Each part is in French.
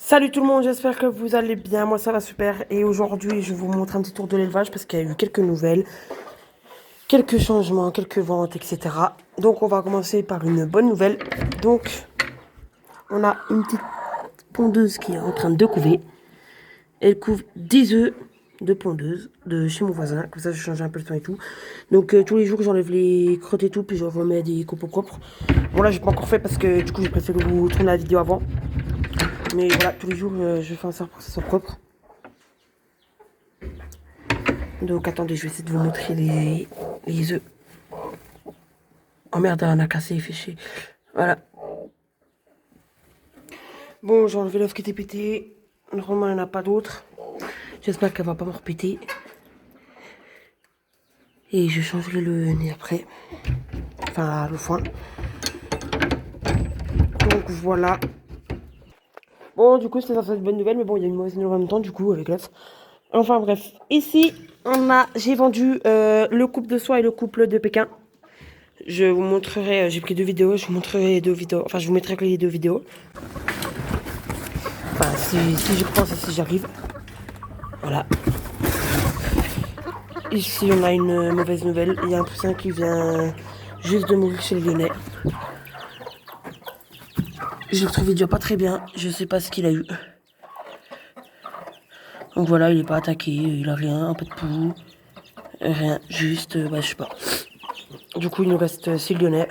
Salut tout le monde, j'espère que vous allez bien, moi ça va super et aujourd'hui je vous montre un petit tour de l'élevage parce qu'il y a eu quelques nouvelles, quelques changements, quelques ventes, etc. Donc on va commencer par une bonne nouvelle. Donc on a une petite pondeuse qui est en train de couver. Elle couve 10 œufs de pondeuse de chez mon voisin, comme ça je change un peu le temps et tout. Donc tous les jours j'enlève les crottes et tout, puis je remets des copeaux propres. Bon là j'ai pas encore fait parce que du coup j'ai préféré vous tourner la vidéo avant. Mais voilà, tous les jours je fais en sorte pour que ça soit propre. Donc attendez, je vais essayer de vous montrer les œufs. Oh merde, on a cassé, il fait chier. Voilà. Bon, j'ai enlevé l'œuf qui était pété. Normalement, il n'y en a pas d'autres. J'espère qu'elle va pas me repéter. Et je changerai le nez après. Enfin, le foin. Donc voilà. Bon, du coup, c'est ça, c'est une bonne nouvelle. Mais bon, il y a une mauvaise nouvelle en même temps, du coup, avec l'œuf. Enfin, bref. Ici, j'ai vendu le couple de soie et le couple de Pékin. Je vous montrerai, j'ai pris 2 vidéos, je vous montrerai les 2 vidéos, enfin je vous mettrai que les 2 vidéos. Enfin si je pense et si j'arrive. Voilà. Ici on a une mauvaise nouvelle, il y a un poussin qui vient juste de mourir chez le Lyonnais. Je le trouvais déjà pas très bien, je sais pas ce qu'il a eu. Donc voilà, il est pas attaqué, il a rien, un peu de pouls, rien, juste, bah je sais pas. Du coup il nous reste 6 Lyonnais.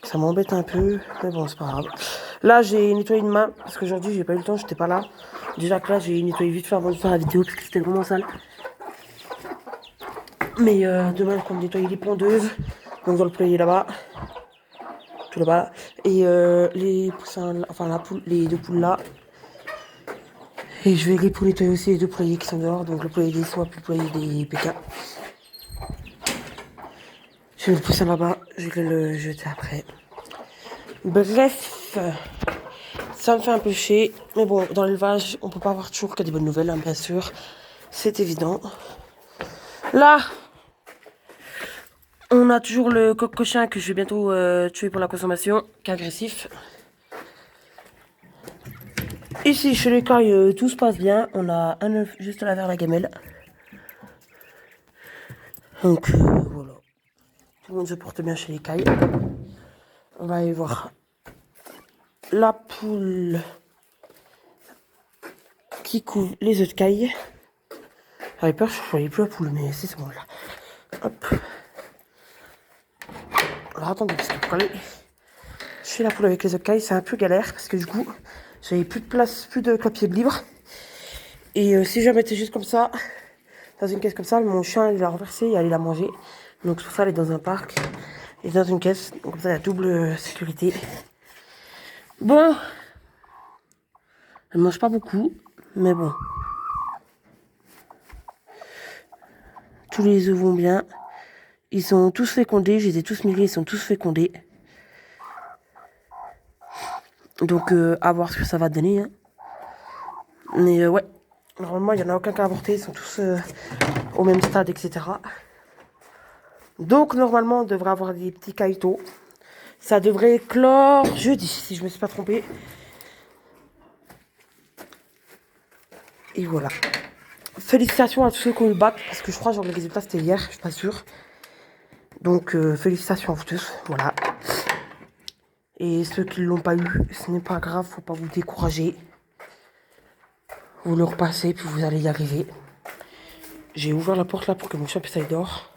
Ça m'embête un peu, mais bon, c'est pas grave. Là, j'ai nettoyé une main, parce qu'aujourd'hui, j'ai pas eu le temps, j'étais pas là. Déjà que là, j'ai nettoyé vite fait avant de faire la vidéo, parce que c'était vraiment sale. Mais demain, je compte nettoyer les pondeuses. Donc, dans le poulailler là-bas. Tout là-bas. Et les poussins, enfin, la poule, les 2 poules là. Et je vais pour nettoyer aussi les 2 poulaillers qui sont dehors. Donc, le poulailler des soies, puis le poulailler des PK. Je vais le poussin là-bas, je vais le jeter après. Bref. Ça me fait un peu chier, mais bon, dans l'élevage, on peut pas avoir toujours que des bonnes nouvelles, hein, bien sûr. C'est évident. Là, on a toujours le coq cochin que je vais bientôt tuer pour la consommation, qui est agressif. Ici, chez les cailles, tout se passe bien. On a un œuf juste là vers la gamelle. Donc, voilà. Tout le monde se porte bien chez les cailles. On va aller voir la poule qui couvre les œufs de caille. J'avais peur, je ne voyais plus la poule, mais c'est bon là. Hop. Alors attendez, parce que pour aller chez la poule avec les œufs de caille, c'est un peu galère, parce que du coup, j'avais plus de place, plus de clapier libre. Et si je la mettais juste comme ça, dans une caisse comme ça, mon chien il l'a renversée et allait la manger. Donc c'est pour ça elle est dans un parc et dans une caisse. Donc comme ça il y a double sécurité. Bon, elle mange pas beaucoup, mais bon. Tous les œufs vont bien. Ils sont tous fécondés, je les ai tous mirés, ils sont tous fécondés. Donc à voir ce que ça va donner. Hein. Mais ouais, normalement il n'y en a aucun qui a avorté, ils sont tous au même stade, etc. Donc normalement on devrait avoir des petits caïtos. Ça devrait éclore jeudi, si je me suis pas trompée. Et voilà. Félicitations à tous ceux qui ont eu le bac, parce que je crois que les résultats c'était hier, je suis pas sûre. Donc félicitations à vous tous, voilà. Et ceux qui ne l'ont pas eu, ce n'est pas grave, faut pas vous décourager. Vous le repassez, puis vous allez y arriver. J'ai ouvert la porte là pour que mon chat puisse aller dehors.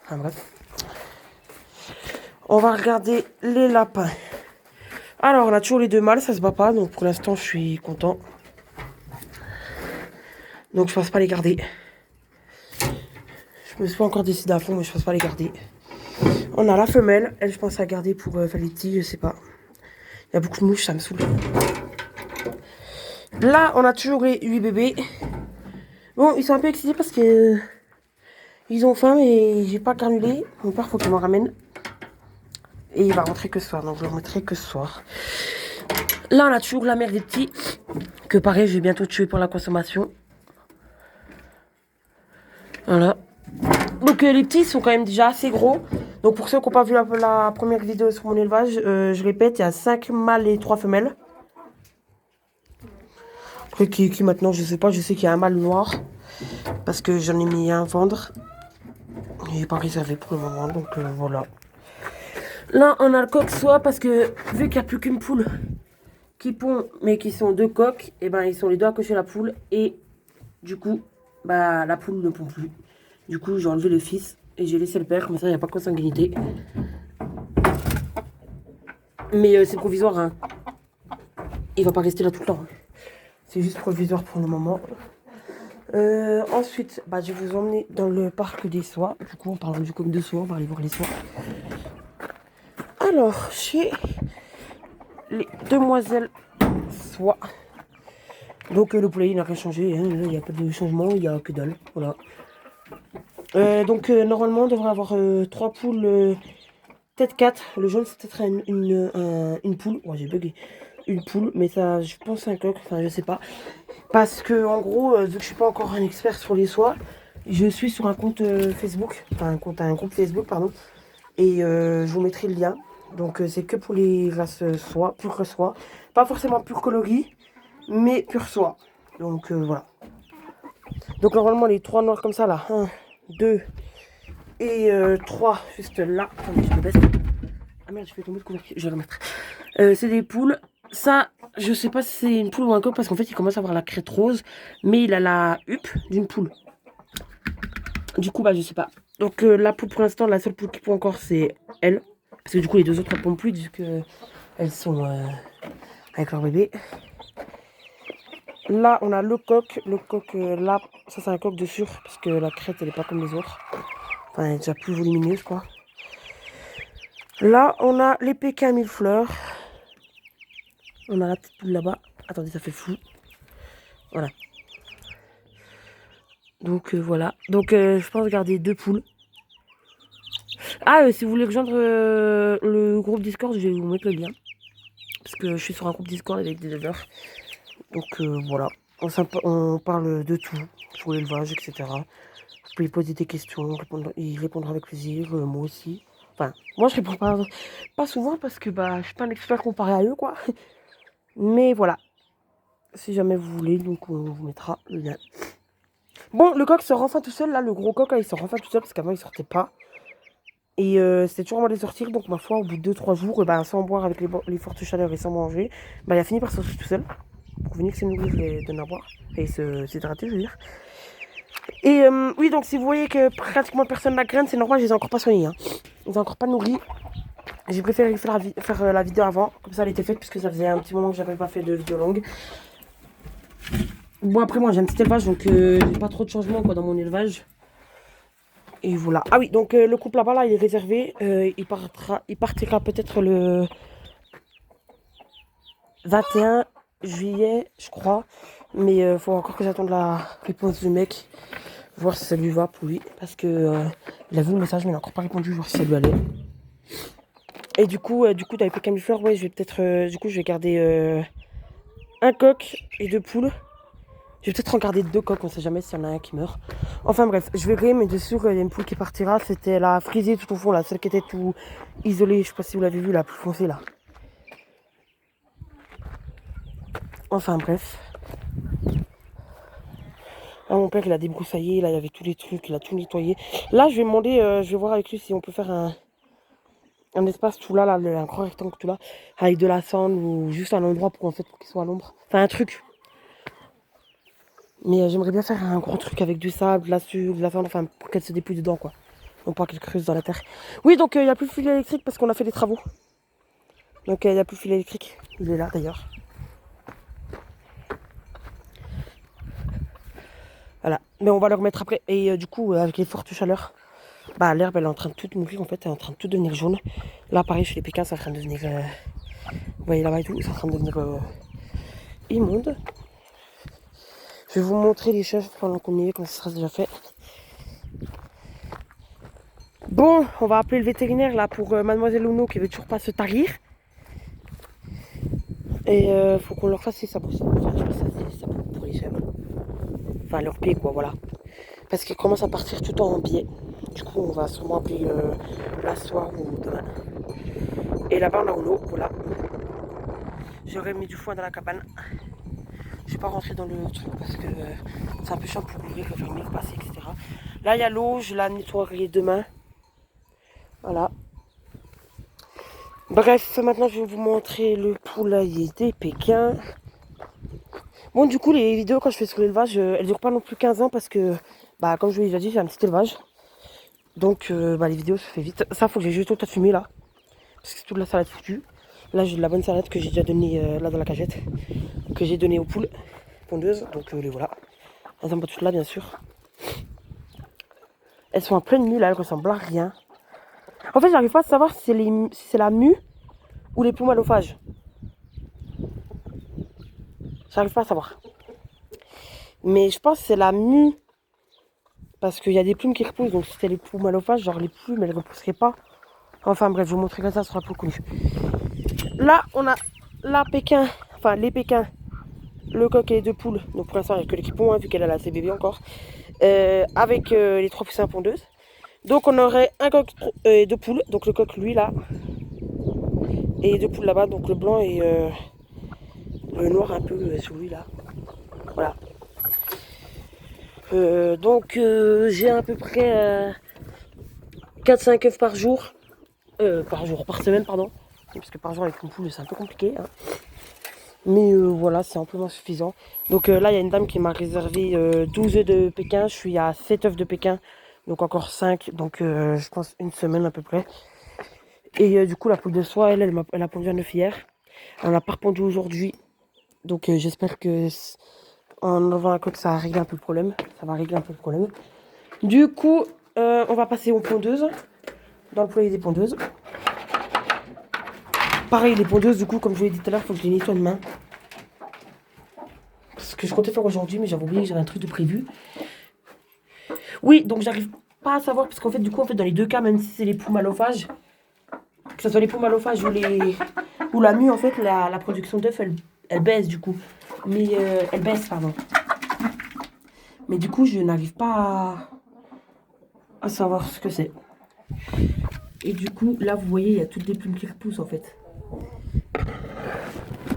Enfin bref. On va regarder les lapins. Alors, on a toujours les 2 mâles, ça se bat pas, donc pour l'instant je suis content. Donc je pense pas les garder. Je me suis pas encore décidé à fond, mais je pense pas les garder. On a la femelle, elle je pense à garder pour faire les petits, je sais pas. Il y a beaucoup de mouches, ça me saoule. Là, on a toujours les 8 bébés. Bon, ils sont un peu excités parce que ils ont faim et j'ai pas granulé. Mon père faut qu'il m'en ramène. Et il va rentrer que ce soir, donc je le remettrai que ce soir. Là, on a toujours la mère des petits, que pareil, je vais bientôt tuer pour la consommation. Voilà. Donc les petits sont quand même déjà assez gros. Donc pour ceux qui n'ont pas vu la première vidéo sur mon élevage, je répète, il y a 5 mâles et 3 femelles. Après qui maintenant, je sais pas, je sais qu'il y a un mâle noir. Parce que j'en ai mis un à vendre. Il n'est pas réservé pour le moment, donc voilà. Là, on a le coq soie parce que vu qu'il n'y a plus qu'une poule qui pond, mais qui sont 2 coqs, et ben ils sont les 2 à cocher la poule. Et du coup, bah la poule ne pond plus. Du coup, j'ai enlevé le fils et j'ai laissé le père, mais ça, il n'y a pas de consanguinité. Mais c'est provisoire, hein. Il va pas rester là tout le temps. C'est juste provisoire pour le moment. Ensuite, bah, je vais vous emmener dans le parc des soies. Du coup, en parlant du coq de soie, on va aller voir les soies. Alors, chez les demoiselles soie. Donc, le poulailler n'a rien changé. Hein. Il n'y a pas de changement, il n'y a que dalle. Voilà. Donc, normalement, on devrait avoir 3 poules, peut-être 4. Le jaune, c'est peut-être une poule. Ouais, j'ai bugué. Une poule, mais ça, je pense un coq. Enfin, je sais pas. Parce que, en gros, vu que je suis pas encore un expert sur les soies, je suis sur un compte Facebook. Enfin, un groupe Facebook, pardon. Et je vous mettrai le lien. Donc, c'est que pour les races soie, pure soie. Pas forcément pure coloris, mais pure soie. Donc, voilà. Donc, normalement, les 3 noirs comme ça, là. 1, 2 et 3 juste là. Attendez, je me baisse. Ah merde, je fais tomber le couvercle. Je vais le remettre. C'est des poules. Ça, je sais pas si c'est une poule ou un coq parce qu'en fait, il commence à avoir la crête rose, mais il a la huppe d'une poule. Du coup, bah, je sais pas. Donc, la poule pour l'instant, la seule poule qui pond encore, c'est elle. Parce que du coup, les 2 autres, elles pondent plus vu qu'elles sont avec leur bébé. Là, on a le coq. Le coq, là, ça, c'est un coq de sûr parce que la crête, elle est pas comme les autres. Enfin, elle est déjà plus volumineuse, quoi. Là, on a les pékins à 1000 fleurs. On a la petite poule là-bas. Attendez, ça fait flou. Voilà. Donc voilà. Donc je pense garder 2 poules. Ah, si vous voulez rejoindre le groupe Discord, je vais vous mettre le lien. Parce que je suis sur un groupe Discord avec des éleveurs. Donc voilà. On parle de tout. Sur l'élevage, etc. Vous pouvez poser des questions. Il répondra avec plaisir. Moi aussi. Enfin, moi je réponds pas souvent parce que bah, je suis pas un expert comparé à eux, quoi. Mais voilà. Si jamais vous voulez, donc on vous mettra le lien. Bon, le coq sort enfin tout seul. Là, le gros coq, là, il sort enfin tout seul parce qu'avant, il sortait pas. Et c'était toujours moi de sortir. Donc, ma foi, au bout de 2-3 jours, bah, sans boire avec les fortes chaleurs et sans manger, bah, il a fini par sortir tout seul. Pour venir que c'est nourrir, je les donne à boire. Et s'hydrater, je veux dire. Et oui, donc si vous voyez que pratiquement personne n'a graine, c'est normal, je les ai encore pas soignés. Hein. Je les ai encore pas nourris. J'ai préféré faire la vidéo avant. Comme ça, elle était faite, puisque ça faisait un petit moment que j'avais pas fait de vidéo longue. Bon, après, moi, j'ai un petit élevage, donc j'ai pas trop de changements quoi, dans mon élevage. Et voilà. Ah oui, donc le couple là-bas, là, il est réservé. Il partira peut-être le 21 juillet, je crois. Mais il faut encore que j'attende la réponse du mec. Voir si ça lui va pour lui. Parce que il a vu le message, mais il n'a encore pas répondu. Voir si ça lui allait. Et du coup dans les pécans fleurs, ouais, je vais peut-être. Du coup, je vais garder un coq et 2 poules. Je vais peut-être en garder 2 coqs, on sait jamais s'il y en a un qui meurt. Enfin bref, je verrai, mais de sûr, il y a une poule qui partira. C'était la frisée tout au fond, là, celle qui était tout isolée. Je sais pas si vous l'avez vu, la plus foncée là. Enfin bref. Là, mon père, il a débroussaillé, là, il y avait tous les trucs, il a tout nettoyé. Là, je vais demander, je vais voir avec lui si on peut faire un espace tout là, un grand rectangle tout là, avec de la cendre ou juste un endroit pour qu'il soit à l'ombre. Enfin, un truc. Mais j'aimerais bien faire un gros truc avec du sable, de la sucre, de la cendre, enfin, pour qu'elle se dépouille dedans, quoi. Non pas qu'elle creuse dans la terre. Oui, donc il n'y a plus de fil électrique parce qu'on a fait des travaux. Donc il n'y a plus de fil électrique. Il est là, d'ailleurs. Voilà. Mais on va le remettre après. Et du coup, avec les fortes chaleurs, bah, l'herbe, elle est en train de tout mourir, en fait. Elle est en train de tout devenir jaune. Là, pareil, chez les pékins, c'est en train de devenir... Vous voyez là-bas et tout, c'est en train de devenir immonde. Je vais vous montrer les chefs pendant qu'on y est, quand ça sera déjà fait. Bon, on va appeler le vétérinaire là pour Mademoiselle Ouno qui veut toujours pas se tarir. Et faut qu'on leur fasse ses sabots. Enfin, je sais pas si c'est des sabots pour les chèvres. Enfin, leurs pieds quoi, voilà. Parce qu'ils commencent à partir tout le temps en biais. du coup, on va sûrement appeler la soir ou demain. Et là-bas, on a l'eau, voilà. J'aurais mis du foin dans la cabane. Je vais pas rentrer dans le truc parce que c'est un peu chiant pour ouvrir, le fermer, le passer, etc. Là, il y a l'eau, je la nettoierai demain. Voilà. Bref, maintenant, je vais vous montrer le poulailler des Pékins. Bon, du coup, les vidéos, quand je fais sur l'élevage, elles durent pas non plus 15 ans parce que, bah, comme je vous l'ai déjà dit, j'ai un petit élevage. Donc, les vidéos se fait vite. Ça, faut que j'ai juste au tas de fumier, là. Parce que c'est toute la salade foutue. Là, j'ai de la bonne salade que j'ai déjà donnée, là, dans la cagette. Que j'ai donnée aux poules pondeuses. Donc, les voilà. Elles sont pas toutes là, bien sûr. Elles sont en pleine mue, là, elles ressemblent à rien. En fait, j'arrive pas à savoir si c'est la mue ou les plumes allophages. J'arrive pas à savoir. Mais je pense que c'est la mue. Parce qu'il y a des plumes qui repoussent. Donc si c'était les plumes allophages, genre les plumes, elles ne repousseraient pas. Enfin bref, je vous montrerai ça, ça sera plus connu. Là, on a la Pékin, enfin les Pékins, le coq et les deux poules. Donc pour l'instant, il n'y a que l'équipement, hein, vu qu'elle a ses bébés encore. Avec les 3 poussins pondeuses. Donc on aurait un coq et deux poules. Donc le coq, lui, là. Et deux poules là-bas. Donc le blanc et le noir un peu sur lui, là. Voilà. J'ai à peu près 4-5 œufs par jour. Par semaine, pardon. Parce que par jour avec une poule, c'est un peu compliqué. Hein. Mais voilà, c'est amplement suffisant. Donc là, il y a une dame qui m'a réservé 12 œufs de Pékin. Je suis à 7 œufs de Pékin. Donc encore 5. Donc je pense une semaine à peu près. Et du coup, la poule de soie, elle a pondu un œuf hier. Elle n'a pas repondu aujourd'hui. Donc j'espère que en enlevant la coque, ça va régler un peu le problème. Ça va régler un peu le problème. Du coup, on va passer aux pondeuses. Dans le poulailler des pondeuses. Pareil, les pondeuses, du coup, comme je vous l'ai dit tout à l'heure, il faut que je les nettoie demain. Parce que je comptais faire aujourd'hui, mais j'avais oublié que j'avais un truc de prévu. Oui, donc j'arrive pas à savoir, parce qu'en fait, du coup, dans les deux cas, même si c'est les poules malophages, que ce soit les poules malophages ou la mue, en fait, la production d'œufs, elle baisse, du coup. Mais elle baisse, pardon. Mais du coup, je n'arrive pas à savoir ce que c'est. Et du coup, là, vous voyez, il y a toutes les plumes qui repoussent, en fait.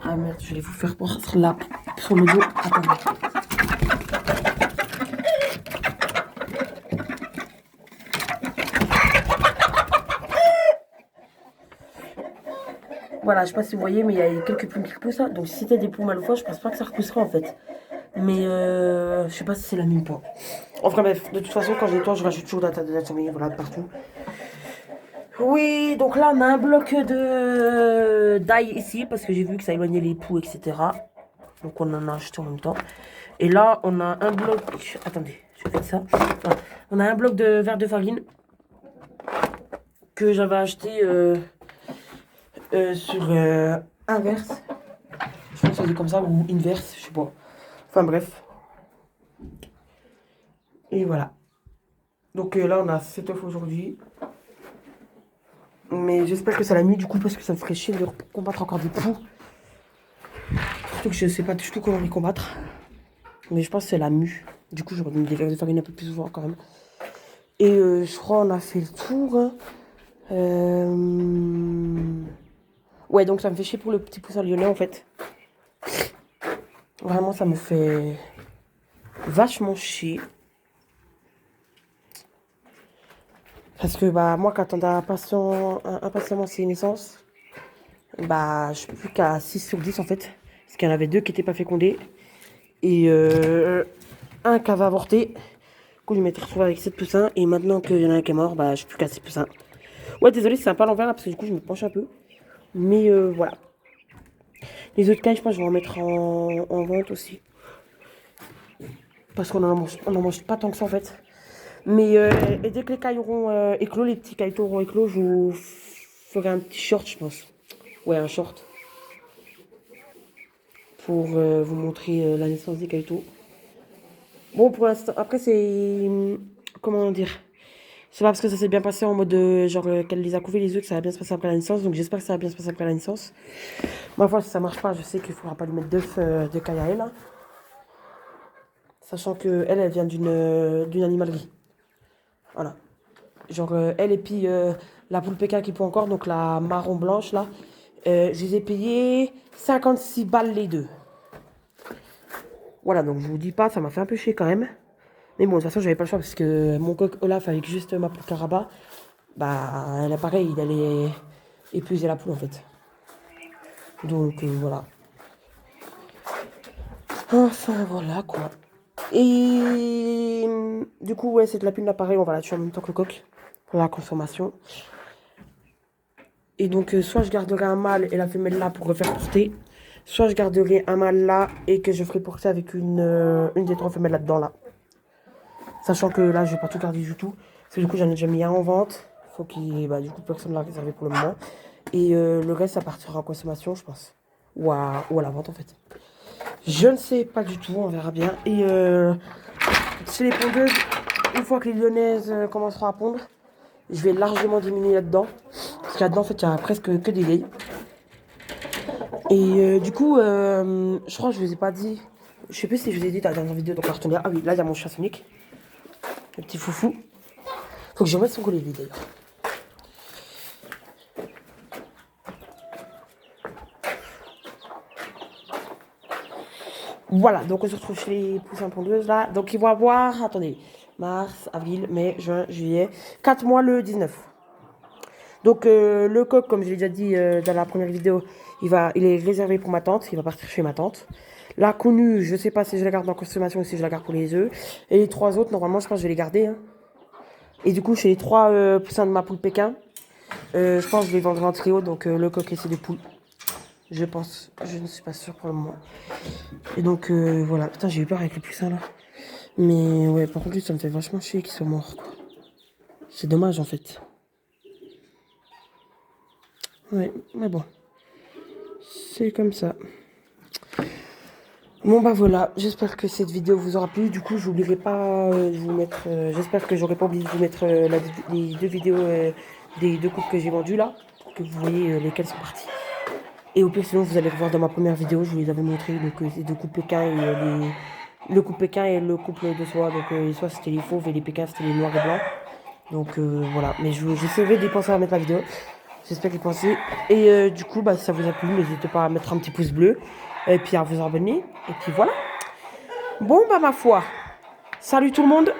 Ah merde, je vais vous faire voir là, sur le dos. Attendez. Voilà, je sais pas si vous voyez, mais il y a quelques plumes qui repoussent. Hein. Donc si c'était des plumes malophages, je pense pas que ça repousserait en fait. Mais je sais pas si c'est la même point. Enfin bref, de toute façon, quand je nettoie, je rajoute toujours de la famille, voilà, partout. Oui, donc là, on a un bloc d'ail ici, parce que j'ai vu que ça éloignait les poux, etc. Donc on en a acheté en même temps. Et là, on a un bloc... Attendez, je vais faire ça. Voilà. On a un bloc de verre de farine que j'avais acheté sur inverse. Je pense que c'est comme ça, ou inverse, je sais pas. Enfin bref. Et voilà. Donc là, on a 7 œufs aujourd'hui. Mais j'espère que ça la nuit du coup, parce que ça me ferait chier de combattre encore des poux. Surtout que je sais pas du tout comment les combattre. Mais je pense que c'est la mue. Du coup, j'aurais mis des verres de farine un peu plus souvent quand même. Et je crois qu'on a fait le tour. Hein. Ouais, donc ça me fait chier pour le petit poussin lyonnais en fait. Vraiment, ça me fait vachement chier. Parce que bah moi, quand on a impatiemment ses naissances, bah je suis plus qu'à 6 sur 10 en fait. Parce qu'il y en avait 2 qui n'étaient pas fécondés. Et un qui avait avorté. Du coup, je m'étais retrouvée avec 7 poussins. Et maintenant qu'il y en a un qui est mort, bah je suis plus qu'à 6 poussins. Ouais, désolé, c'est un peu à l'envers là, parce que du coup, je me penche un peu. Mais voilà. Les autres cailles, je pense que je vais en mettre en vente aussi. Parce qu'on en mange pas tant que ça en fait. Mais et dès que les cailles auront éclos, les petits cailles auront éclos, je vous ferai un petit short, je pense. Ouais, un short. Pour vous montrer la naissance des cailloux. Bon, pour l'instant, après, c'est. Comment dire? C'est pas parce que ça s'est bien passé en mode genre qu'elle les a couvés les œufs que ça va bien se passer après la naissance. Donc j'espère que ça va bien se passer après la naissance. Ma foi, si ça marche pas, je sais qu'il ne faudra pas lui mettre d'œufs de caille à elle. Hein. Sachant qu'elle, elle vient d'une animalerie. Voilà. Genre, elle et puis la poule Pékin qui pond encore, donc la marron blanche là. Je les ai payés 56 balles les deux. Voilà, donc je vous dis pas, ça m'a fait un peu chier quand même. Mais bon, de toute façon, j'avais pas le choix parce que mon coq Olaf avec juste ma poule Caraba, bah, là pareil, il allait épuiser la poule en fait. Donc voilà. Enfin voilà quoi. Et du coup, ouais, cette lapine là, pareil, on va la tuer en même temps que le coq pour la consommation. Et donc, soit je garderai un mâle et la femelle là pour refaire porter, soit je garderai un mâle là et que je ferai porter avec une des trois femelles là-dedans là. Sachant que là, je vais pas tout garder du tout. Parce que du coup, j'en ai déjà mis un en vente. Faut qu'il, bah, du coup, personne ne l'a réservé pour le moment. Et le reste, ça partira en consommation, je pense. Ou à la vente, en fait. Je ne sais pas du tout, on verra bien. Et chez les pondeuses, une fois que les lyonnaises commenceront à pondre, je vais largement diminuer là-dedans. Parce que là-dedans, en fait, il y a presque que des laits. Et du coup, je crois que je vous ai pas dit. Je sais plus si je vous ai dit dans la dernière vidéo, donc partenaire. Ah oui, là, il y a mon chat Sonic. Le petit foufou. Faut que je remette son collier d'ailleurs. Voilà, donc on se retrouve chez les poussins pondeuses là. Donc ils vont avoir, attendez, mars, avril, mai, juin, juillet, 4 mois le 19. Donc le coq, comme je l'ai déjà dit dans la première vidéo, il est réservé pour ma tante, il va partir chez ma tante. La connue, je sais pas si je la garde en consommation ou si je la garde pour les œufs. Et les trois autres, normalement, je pense que je vais les garder. Hein. Et du coup, chez les trois poussins de ma poule Pékin, je pense que je les vendrai en trio, donc le coq et ses deux poules. Je pense, je ne suis pas sûre pour le moment. Et donc voilà, putain j'ai eu peur avec les poussins là. Mais ouais, par contre ça me fait vachement chier qu'ils soient morts quoi. C'est dommage en fait. Ouais, mais bon. C'est comme ça. Bon bah voilà, j'espère que cette vidéo vous aura plu. Du coup j'oublierai pas de vous mettre, j'espère que j'aurai pas oublié de vous mettre les deux vidéos des deux couples que j'ai vendues là. Pour que vous voyez lesquelles sont parties. Et au pire sinon vous allez revoir dans ma première vidéo, je vous les avais montré donc, les deux couples Pékin et le couple Pékin et le couple de soie. Donc les soies c'était les fauves et les Pékins c'était les noirs et blancs. Donc voilà, mais j'essaierai d'y penser à mettre la vidéo. J'espère qu'il pensait. Et du coup, bah, si ça vous a plu, n'hésitez pas à mettre un petit pouce bleu. Et puis à vous abonner. Et puis voilà. Bon, bah ma foi. Salut tout le monde.